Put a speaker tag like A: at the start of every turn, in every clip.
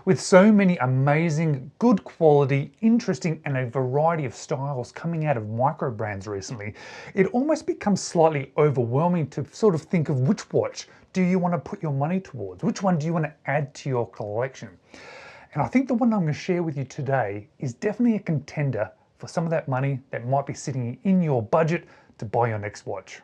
A: With so many amazing, good quality, interesting and a variety of styles coming out of micro brands recently, it almost becomes slightly overwhelming to sort of think of which watch do you want to put your money towards? Which one do you want to add to your collection? And I think the one I'm going to share with you today is definitely a contender for some of that money that might be sitting in your budget to buy your next watch.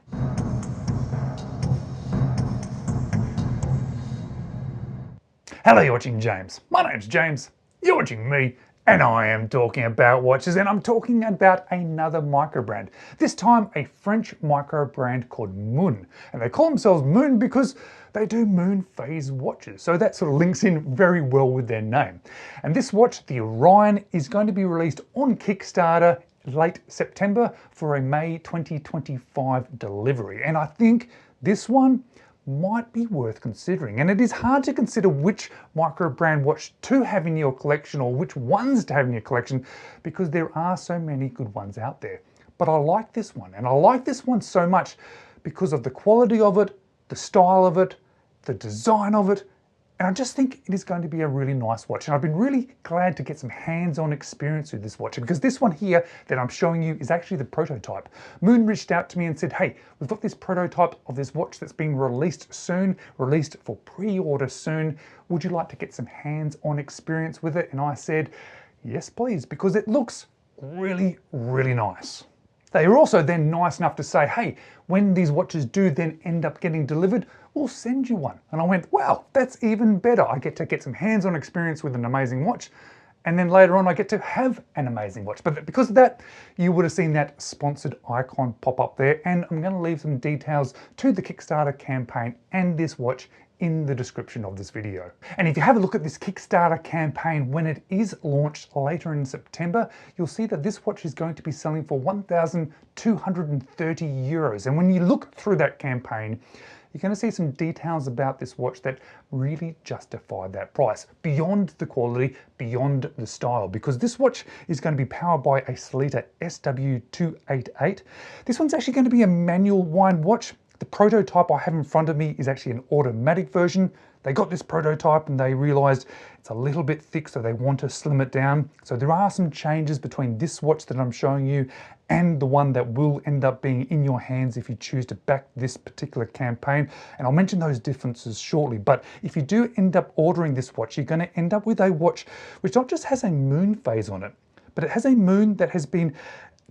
A: Hello, you're watching James. My name's James, you're watching me, and I am talking about watches, and I'm talking about another micro brand. This time a French micro brand called MUN. And they call themselves MUN because they do Moonphase watches. So that sort of links in very well with their name. And this watch, the Orion, is going to be released on Kickstarter late September for a May 2025 delivery. And I think this one might be worth considering. And it is hard to consider which micro brand watch to have in your collection or which ones to have in your collection because there are so many good ones out there. But I like this one, and I like this one so much because of the quality of it, the style of it, the design of it, and I just think it is going to be a really nice watch. And I've been really glad to get some hands-on experience with this watch because this one here that I'm showing you is actually the prototype. MUN reached out to me and said, hey, we've got this prototype of this watch that's being released soon, released for pre-order soon. Would you like to get some hands-on experience with it? And I said, yes, please, because it looks really, really nice. They were also then nice enough to say, hey, when these watches do then end up getting delivered, we'll send you one. And I went, wow, that's even better. I get to get some hands-on experience with an amazing watch. And then later on, I get to have an amazing watch. But because of that, you would have seen that sponsored icon pop up there. And I'm going to leave some details to the Kickstarter campaign and this watch in the description of this video. And if you have a look at this Kickstarter campaign when it is launched later in September, you'll see that this watch is going to be selling for 1,230 euros. And when you look through that campaign, you're going to see some details about this watch that really justify that price, beyond the quality, beyond the style, because this watch is going to be powered by a Sellita SW288. This one's actually going to be a manual wind watch. The prototype I have in front of me is actually an automatic version. They got this prototype and they realized it's a little bit thick, so they want to slim it down. So there are some changes between this watch that I'm showing you and the one that will end up being in your hands if you choose to back this particular campaign. And I'll mention those differences shortly. But if you do end up ordering this watch, you're going to end up with a watch which not just has a Moonphase on it, but it has a moon that has been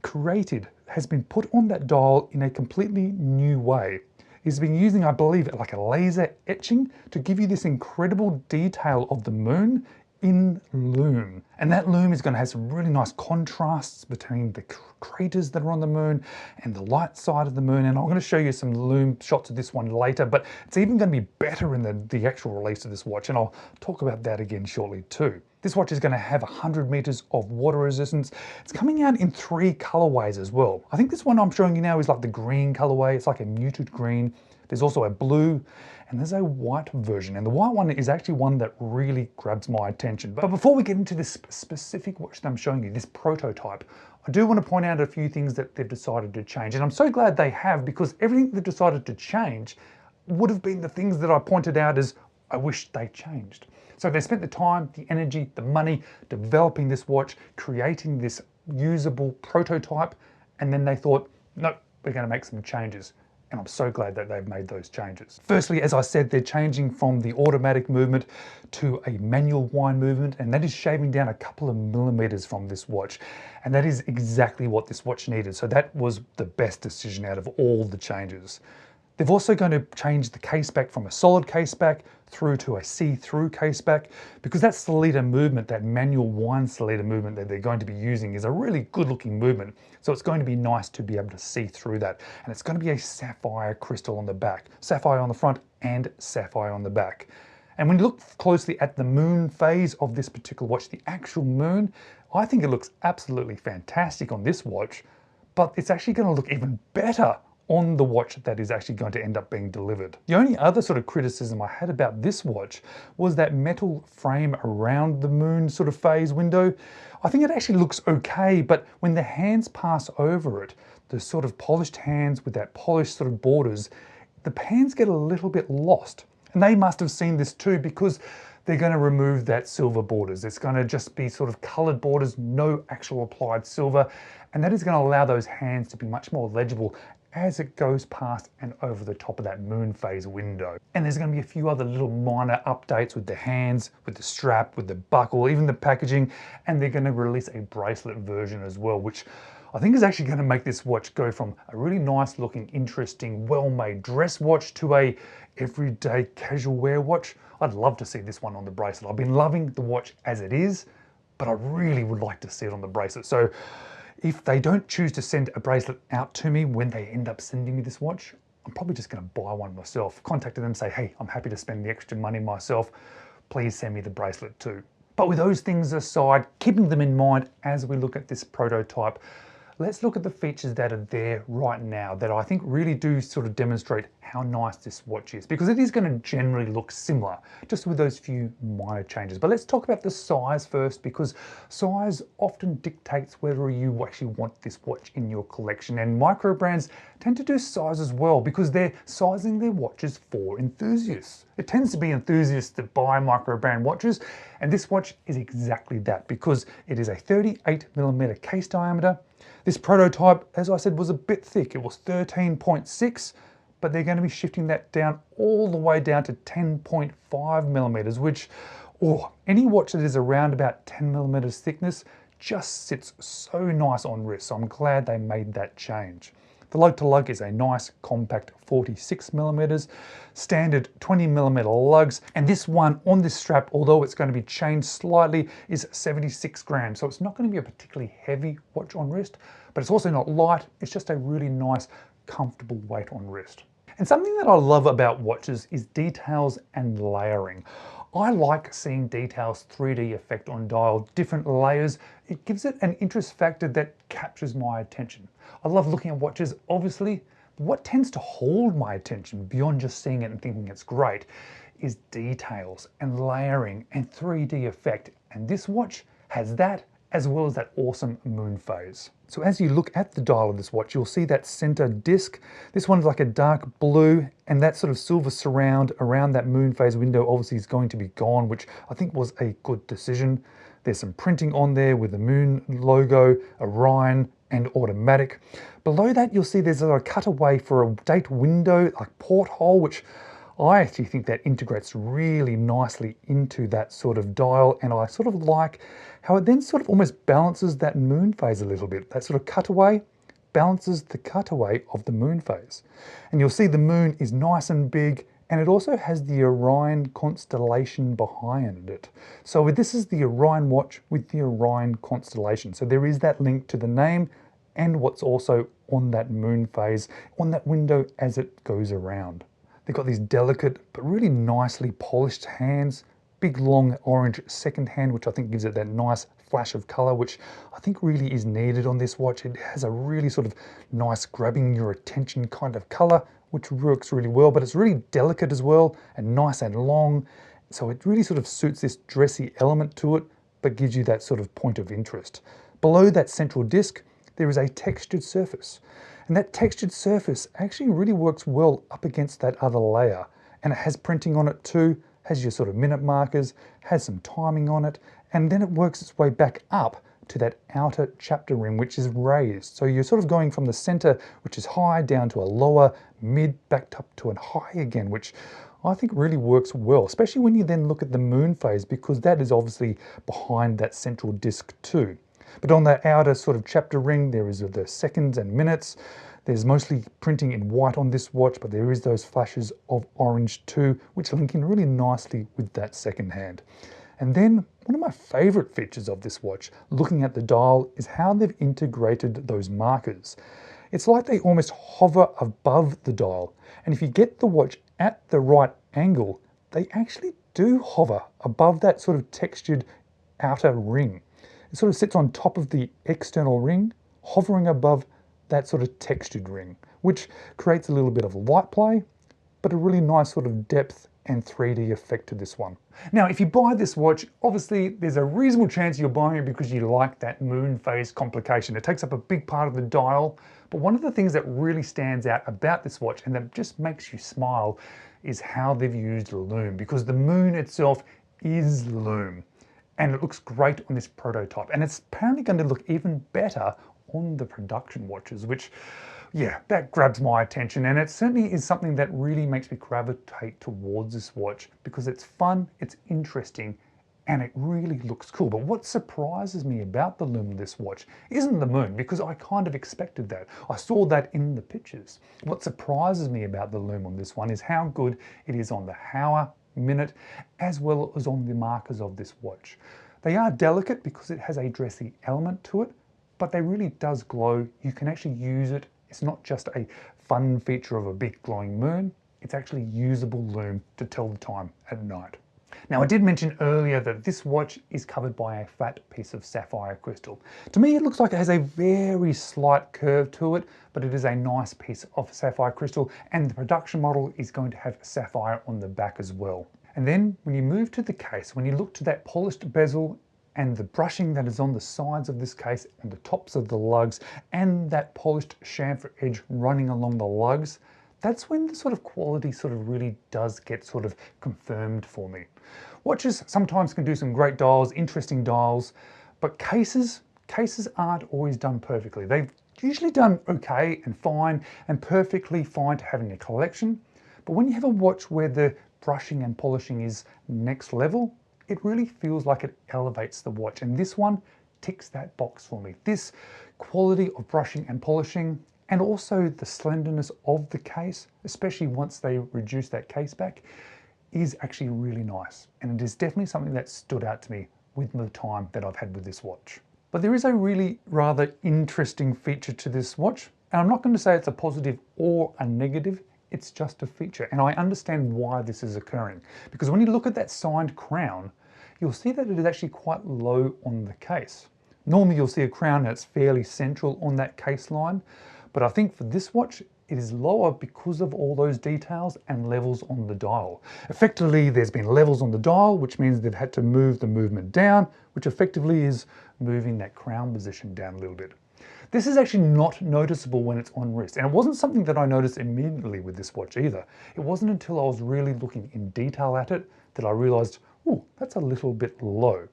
A: created, has been put on that dial in a completely new way. It's been using, I believe, like a laser etching to give you this incredible detail of the moon in Lume. And that Lume is going to have some really nice contrasts between the craters that are on the moon and the light side of the moon. And I'm going to show you some Lume shots of this one later, but it's even going to be better in the actual release of this watch. And I'll talk about that again shortly too. This watch is going to have 100 meters of water resistance. It's coming out in 3 colorways as well. I think this one I'm showing you now is like the green colorway. It's like a muted green. There's also a blue and there's a white version. And the white one is actually one that really grabs my attention. But before we get into this specific watch that I'm showing you, this prototype, I do want to point out a few things that they've decided to change. And I'm so glad they have, because everything they've decided to change would have been the things that I pointed out as I wish they changed. So they spent the time, the energy, the money developing this watch, creating this usable prototype, and then they thought, nope, we're going to make some changes. And I'm so glad that they've made those changes. Firstly, as I said, they're changing from the automatic movement to a manual wind movement, and that is shaving down a couple of millimeters from this watch. And that is exactly what this watch needed. So that was the best decision out of all the changes. They've also going to change the case back from a solid case back through to a see-through case back, because that Sellita movement, that manual wind Sellita movement that they're going to be using, is a really good looking movement. So it's going to be nice to be able to see through that. And it's going to be a sapphire crystal on the back, sapphire on the front and sapphire on the back. And when you look closely at the Moonphase of this particular watch, the actual moon, I think it looks absolutely fantastic on this watch, but it's actually going to look even better on the watch that is actually going to end up being delivered. The only other sort of criticism I had about this watch was that metal frame around the moon sort of phase window. I think it actually looks okay, but when the hands pass over it, the sort of polished hands with that polished sort of borders, the hands get a little bit lost. And they must have seen this too, because they're going to remove that silver borders. It's going to just be sort of colored borders, no actual applied silver. And that is going to allow those hands to be much more legible as it goes past and over the top of that Moonphase window. And there's going to be a few other little minor updates with the hands, with the strap, with the buckle, even the packaging. And they're going to release a bracelet version as well, which I think is actually going to make this watch go from a really nice looking, interesting, well-made dress watch to a everyday casual wear watch. I'd love to see this one on the bracelet. I've been loving the watch as it is, but I really would like to see it on the bracelet. So if they don't choose to send a bracelet out to me when they end up sending me this watch, I'm probably just going to buy one myself. Contacted them, say, hey, I'm happy to spend the extra money myself. Please send me the bracelet too. But with those things aside, keeping them in mind as we look at this prototype, let's look at the features that are there right now that I think really do sort of demonstrate how nice this watch is, because it is going to generally look similar, just with those few minor changes. But let's talk about the size first, because size often dictates whether you actually want this watch in your collection. And micro brands tend to do size as well, because they're sizing their watches for enthusiasts. It tends to be enthusiasts that buy micro brand watches, and this watch is exactly that, because it is a 38mm case diameter. This prototype, as I said, was a bit thick. It was 13.6, but they're going to be shifting that down all the way down to 10.5mm, which, any watch that is around about 10mm thickness just sits so nice on wrist. So I'm glad they made that change. The lug to lug is a nice compact 46mm, standard 20mm lugs, and this one on this strap, although it's going to be changed slightly, is 76 grams. So it's not going to be a particularly heavy watch on wrist, but it's also not light. It's just a really nice, comfortable weight on wrist. And something that I love about watches is details and layering. I like seeing details, 3D effect on dial, different layers. It gives it an interest factor that captures my attention. I love looking at watches, obviously. What tends to hold my attention beyond just seeing it and thinking it's great is details and layering and 3D effect. And this watch has that, as well as that awesome Moonphase. So as you look at the dial of this watch, you'll see that center disc. This one's like a dark blue, and that sort of silver surround around that Moonphase window obviously is going to be gone, which I think was a good decision. There's some printing on there with the Moon logo, Orion, and automatic. Below that, you'll see there's a cutaway for a date window, like porthole, which I actually think that integrates really nicely into that sort of dial, and I sort of like how it then sort of almost balances that Moonphase a little bit. That sort of cutaway balances the cutaway of the Moonphase. And you'll see the moon is nice and big, and it also has the Orion constellation behind it. So this is the Orion watch with the Orion constellation. So there is that link to the name and what's also on that Moonphase, on that window as it goes around. They've got these delicate but really nicely polished hands, big long orange second hand, which I think gives it that nice flash of color, which I think really is needed on this watch. It has a really sort of nice grabbing your attention kind of color, which works really well, but it's really delicate as well and nice and long. So it really sort of suits this dressy element to it, but gives you that sort of point of interest. Below that central disc, there is a textured surface. And that textured surface actually really works well up against that other layer. And it has printing on it too, has your sort of minute markers, has some timing on it, and then it works its way back up to that outer chapter ring, which is raised. So you're sort of going from the center, which is high, down to a lower, mid, back up to a high again, which I think really works well, especially when you then look at the Moonphase, because that is obviously behind that central disc too. But on that outer sort of chapter ring, there is the seconds and minutes. There's mostly printing in white on this watch, but there is those flashes of orange too, which link in really nicely with that second hand. And then one of my favorite features of this watch, looking at the dial, is how they've integrated those markers. It's like they almost hover above the dial. And if you get the watch at the right angle, they actually do hover above that sort of textured outer ring. It sort of sits on top of the external ring, hovering above that sort of textured ring, which creates a little bit of light play, but a really nice sort of depth and 3D effect to this one. Now, if you buy this watch, obviously there's a reasonable chance you're buying it because you like that Moonphase complication. It takes up a big part of the dial, but one of the things that really stands out about this watch and that just makes you smile is how they've used Lume, because the moon itself is Lume. And it looks great on this prototype. And it's apparently going to look even better on the production watches, which, yeah, that grabs my attention. And it certainly is something that really makes me gravitate towards this watch because it's fun, it's interesting, and it really looks cool. But what surprises me about the Lume of this watch isn't the moon, because I kind of expected that. I saw that in the pictures. What surprises me about the Lume on this one is how good it is on the hour, minute, as well as on the markers of this watch. They are delicate because it has a dressy element to it, but they really does glow. You can actually use it. It's not just a fun feature of a big glowing moon. It's actually usable Lume to tell the time at night. Now, I did mention earlier that this watch is covered by a flat piece of sapphire crystal. To me, it looks like it has a very slight curve to it, but it is a nice piece of sapphire crystal, and the production model is going to have sapphire on the back as well. And then when you move to the case, when you look to that polished bezel and the brushing that is on the sides of this case and the tops of the lugs and that polished chamfer edge running along the lugs, that's when the sort of quality sort of really does get sort of confirmed for me. Watches sometimes can do some great dials, interesting dials, but cases aren't always done perfectly. They've usually done okay and fine and perfectly fine to have in your collection. But when you have a watch where the brushing and polishing is next level, it really feels like it elevates the watch. And this one ticks that box for me. This quality of brushing and polishing, and also the slenderness of the case, especially once they reduce that case back, is actually really nice. And it is definitely something that stood out to me with the time that I've had with this watch. But there is a really rather interesting feature to this watch. And I'm not going to say it's a positive or a negative, it's just a feature. And I understand why this is occurring. Because when you look at that signed crown, you'll see that it is actually quite low on the case. Normally you'll see a crown that's fairly central on that case line, but I think for this watch, it is lower because of all those details and levels on the dial. Effectively, there's been levels on the dial, which means they've had to move the movement down, which effectively is moving that crown position down a little bit. This is actually not noticeable when it's on wrist, and it wasn't something that I noticed immediately with this watch either. It wasn't until I was really looking in detail at it that I realized, oh, that's a little bit low.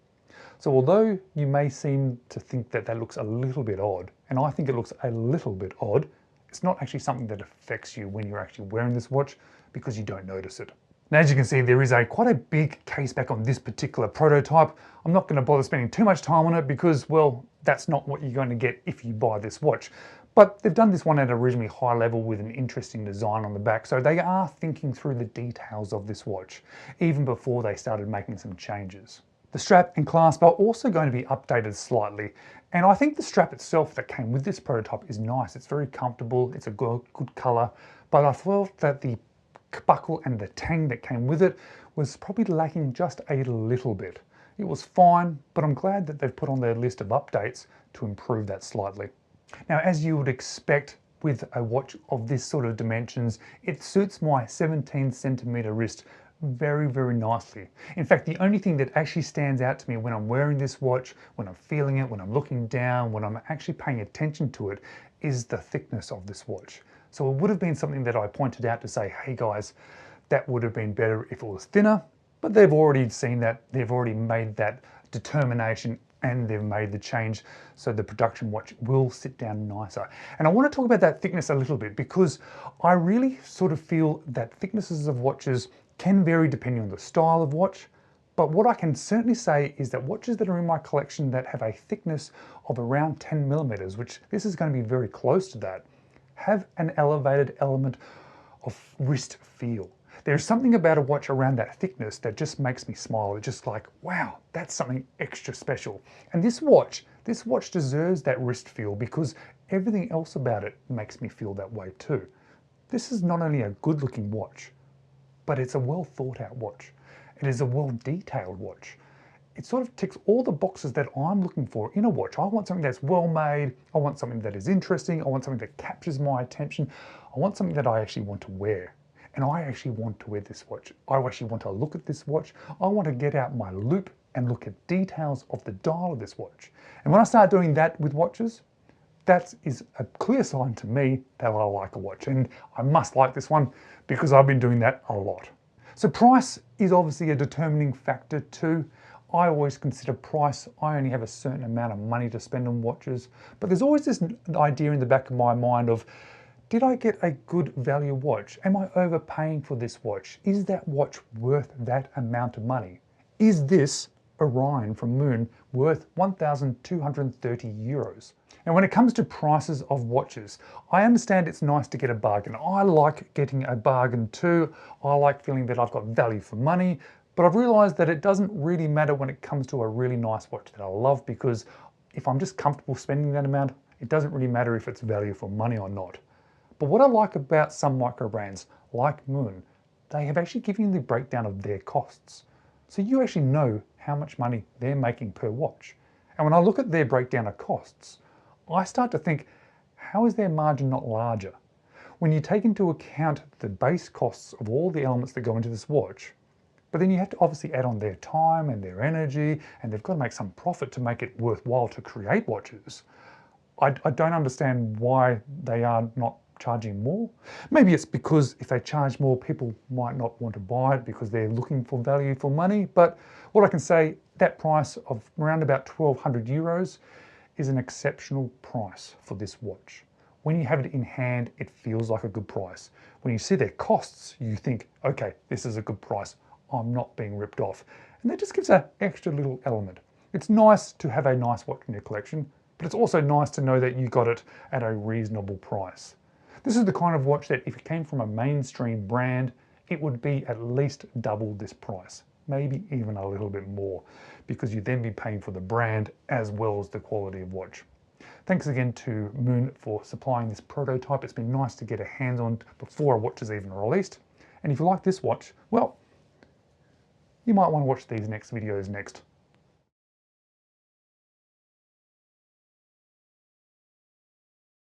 A: So although you may seem to think that that looks a little bit odd, and I think it looks a little bit odd, it's not actually something that affects you when you're actually wearing this watch because you don't notice it. Now, as you can see, there is quite a big case back on this particular prototype. I'm not going to bother spending too much time on it because, well, that's not what you're going to get if you buy this watch. But they've done this one at a reasonably high level with an interesting design on the back, so they are thinking through the details of this watch, even before they started making some changes. The strap and clasp are also going to be updated slightly, and I think the strap itself that came with this prototype is nice. It's very comfortable, it's a good color, but I felt that the buckle and the tang that came with it was probably lacking just a little bit. It was fine, but I'm glad that they've put on their list of updates to improve that slightly. Now, as you would expect with a watch of this sort of dimensions, it suits my 17 centimeter wrist very, very nicely. In fact, the only thing that actually stands out to me when I'm wearing this watch, when I'm feeling it, when I'm looking down, when I'm actually paying attention to it, is the thickness of this watch. So it would have been something that I pointed out to say, hey guys, that would have been better if it was thinner, but they've already seen that, they've already made that determination and they've made the change, so the production watch will sit down nicer. And I want to talk about that thickness a little bit because I really sort of feel that thicknesses of watches can vary depending on the style of watch, but what I can certainly say is that watches that are in my collection that have a thickness of around 10 millimeters, which this is going to be very close to that, have an elevated element of wrist feel. There's something about a watch around that thickness that just makes me smile. It's just like, wow, that's something extra special. And this watch deserves that wrist feel because everything else about it makes me feel that way too. This is not only a good looking watch, but it's a well thought out watch. It is a well detailed watch. It sort of ticks all the boxes that I'm looking for in a watch. I want something that's well made. I want something that is interesting. I want something that captures my attention. I want something that I actually want to wear. And I actually want to wear this watch. I actually want to look at this watch. I want to get out my loupe and look at details of the dial of this watch. And when I start doing that with watches, that is a clear sign to me that I like a watch. And I must like this one because I've been doing that a lot. So price is obviously a determining factor too. I always consider price. I only have a certain amount of money to spend on watches, but there's always this idea in the back of my mind of, did I get a good value watch? Am I overpaying for this watch? Is that watch worth that amount of money? Is this Orion from MUN worth 1,230 euros? And when it comes to prices of watches, I understand it's nice to get a bargain. I like getting a bargain too. I like feeling that I've got value for money, but I've realized that it doesn't really matter when it comes to a really nice watch that I love, because if I'm just comfortable spending that amount, it doesn't really matter if it's value for money or not. But what I like about some micro brands like MUN, they have actually given you the breakdown of their costs. So you actually know how much money they're making per watch. And when I look at their breakdown of costs, I start to think, how is their margin not larger? When you take into account the base costs of all the elements that go into this watch, but then you have to obviously add on their time and their energy, and they've got to make some profit to make it worthwhile to create watches. I don't understand why they are not charging more. Maybe it's because if they charge more, people might not want to buy it because they're looking for value for money. But what I can say, that price of around about 1,200 euros is an exceptional price for this watch. When you have it in hand, it feels like a good price. When you see their costs, you think, okay, this is a good price. I'm not being ripped off. And that just gives an extra little element. It's nice to have a nice watch in your collection, but it's also nice to know that you got it at a reasonable price. This is the kind of watch that if it came from a mainstream brand, it would be at least double this price, maybe even a little bit more, because you'd then be paying for the brand as well as the quality of watch. Thanks again to MUN for supplying this prototype. It's been nice to get a hands on before a watch is even released. And if you like this watch, well, you might want to watch these next videos next.